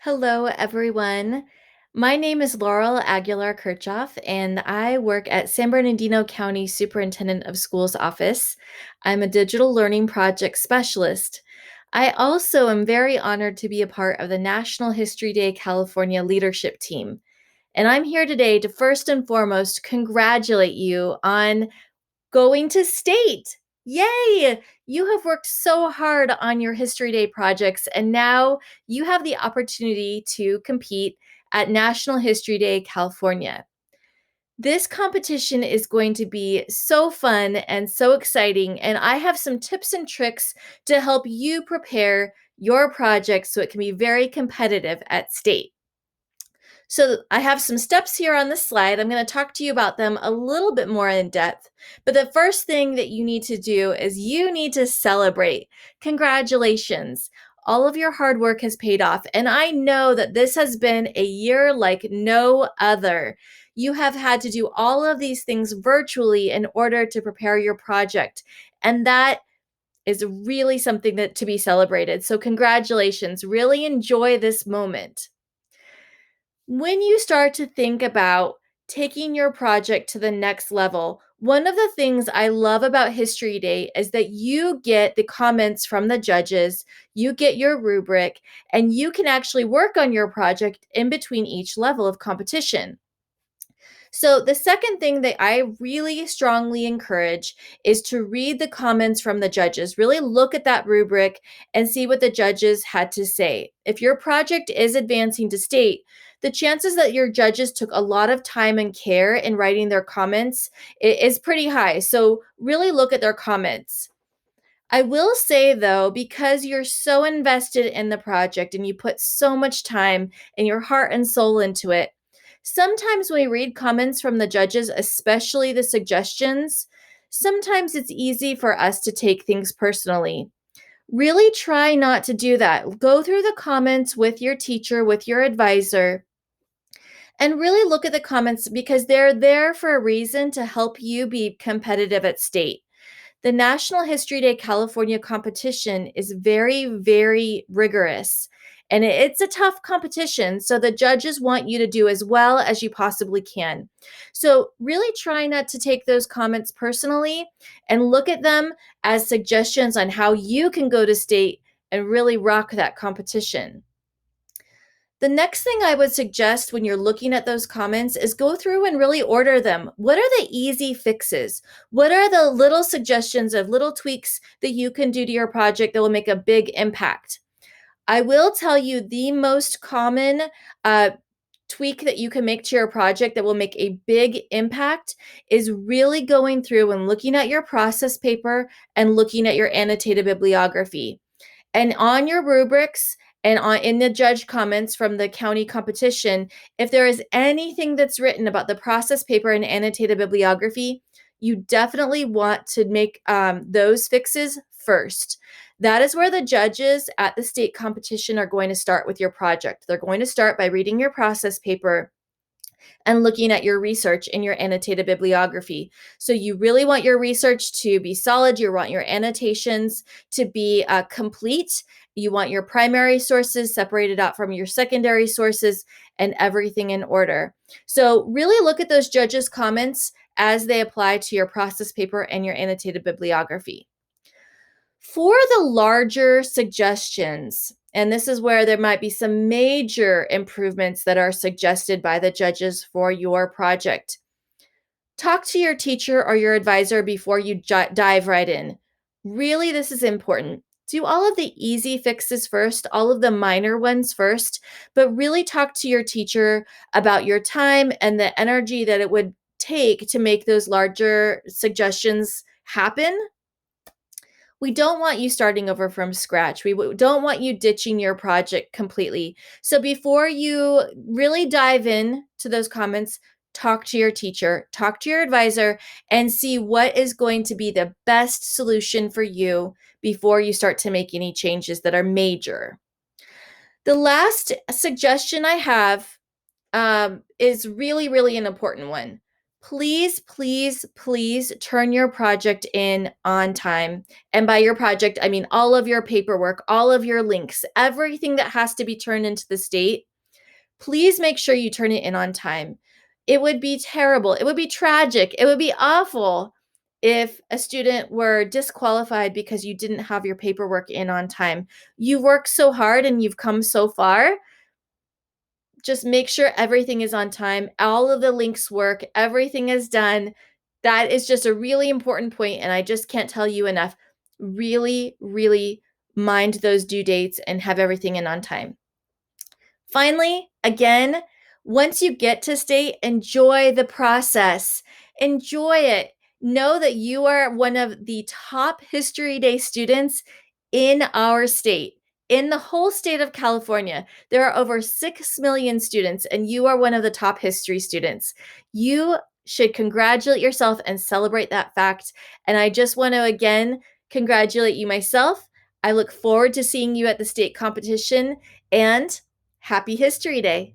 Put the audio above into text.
Hello, everyone. My name is Laurel Aguilar Kirchhoff, and I work at San Bernardino County Superintendent of Schools office. I'm a digital learning project specialist. I also am very honored to be a part of the National History Day California leadership team. And I'm here today to first and foremost congratulate you on going to state. Yay! You have worked so hard on your History Day projects, and now you have the opportunity to compete at National History Day California. This competition is going to be so fun and so exciting, and I have some tips and tricks to help you prepare your project so it can be very competitive at state. So I have some steps here on the slide. I'm going to talk to you about them a little bit more in depth. But the first thing that you need to do is you need to celebrate. Congratulations. All of your hard work has paid off. And I know that this has been a year like no other. You have had to do all of these things virtually in order to prepare your project. And that is really something that to be celebrated. So congratulations. Really enjoy this moment. When you start to think about taking your project to the next level, one of the things I love about History Day is that you get the comments from the judges, you get your rubric, and you can actually work on your project in between each level of competition. So, the second thing that I really strongly encourage is to read the comments from the judges. Really look at that rubric and see what the judges had to say. If your project is advancing to state, the chances that your judges took a lot of time and care in writing their comments is pretty high. So, really look at their comments. I will say though, because you're so invested in the project and you put so much time and your heart and soul into it, sometimes when we read comments from the judges, especially the suggestions, sometimes it's easy for us to take things personally. Really try not to do that. Go through the comments with your teacher, with your advisor, and really look at the comments because they're there for a reason to help you be competitive at state. The National History Day California competition is very, very rigorous. And it's a tough competition. So the judges want you to do as well as you possibly can. So really try not to take those comments personally and look at them as suggestions on how you can go to state and really rock that competition. The next thing I would suggest when you're looking at those comments is go through and really order them. What are the easy fixes? What are the little suggestions of little tweaks that you can do to your project that will make a big impact? I will tell you the most common uh, tweak that you can make to your project that will make a big impact is really going through and looking at your process paper and looking at your annotated bibliography. And on your rubrics and on in the judge comments from the county competition, if there is anything that's written about the process paper and annotated bibliography, you definitely want to make those fixes first. That is where the judges at the state competition are going to start with your project. They're going to start by reading your process paper and looking at your research in your annotated bibliography. So you really want your research to be solid. You want your annotations to be complete. You want your primary sources separated out from your secondary sources and everything in order. So really look at those judges' comments as they apply to your process paper and your annotated bibliography. For the larger suggestions, and this is where there might be some major improvements that are suggested by the judges for your project. Talk to your teacher or your advisor before you dive right in. Really, this is important. Do all of the easy fixes first, all of the minor ones first, but really talk to your teacher about your time and the energy that it would take to make those larger suggestions happen. We don't want you starting over from scratch. We don't want you ditching your project completely. So before you really dive in to those comments, talk to your teacher, talk to your advisor, and see what is going to be the best solution for you before you start to make any changes that are major. The last suggestion I have is really, really an important one. Please, please, please turn your project in on time. And by your project, I mean all of your paperwork, all of your links, everything that has to be turned into the state. Please make sure you turn it in on time. It would be terrible. It would be tragic. It would be awful if a student were disqualified because you didn't have your paperwork in on time. You worked so hard and you've come so far. Just make sure everything is on time. All of the links work. Everything is done. That is just a really important point, and I just can't tell you enough. Really, really mind those due dates and have everything in on time. Finally, again, once you get to state, enjoy the process. Enjoy it. Know that you are one of the top History Day students in our state. In the whole state of California, there are over 6 million students, and you are one of the top history students. You should congratulate yourself and celebrate that fact. And I just want to again congratulate you myself. I look forward to seeing you at the state competition, and Happy History Day.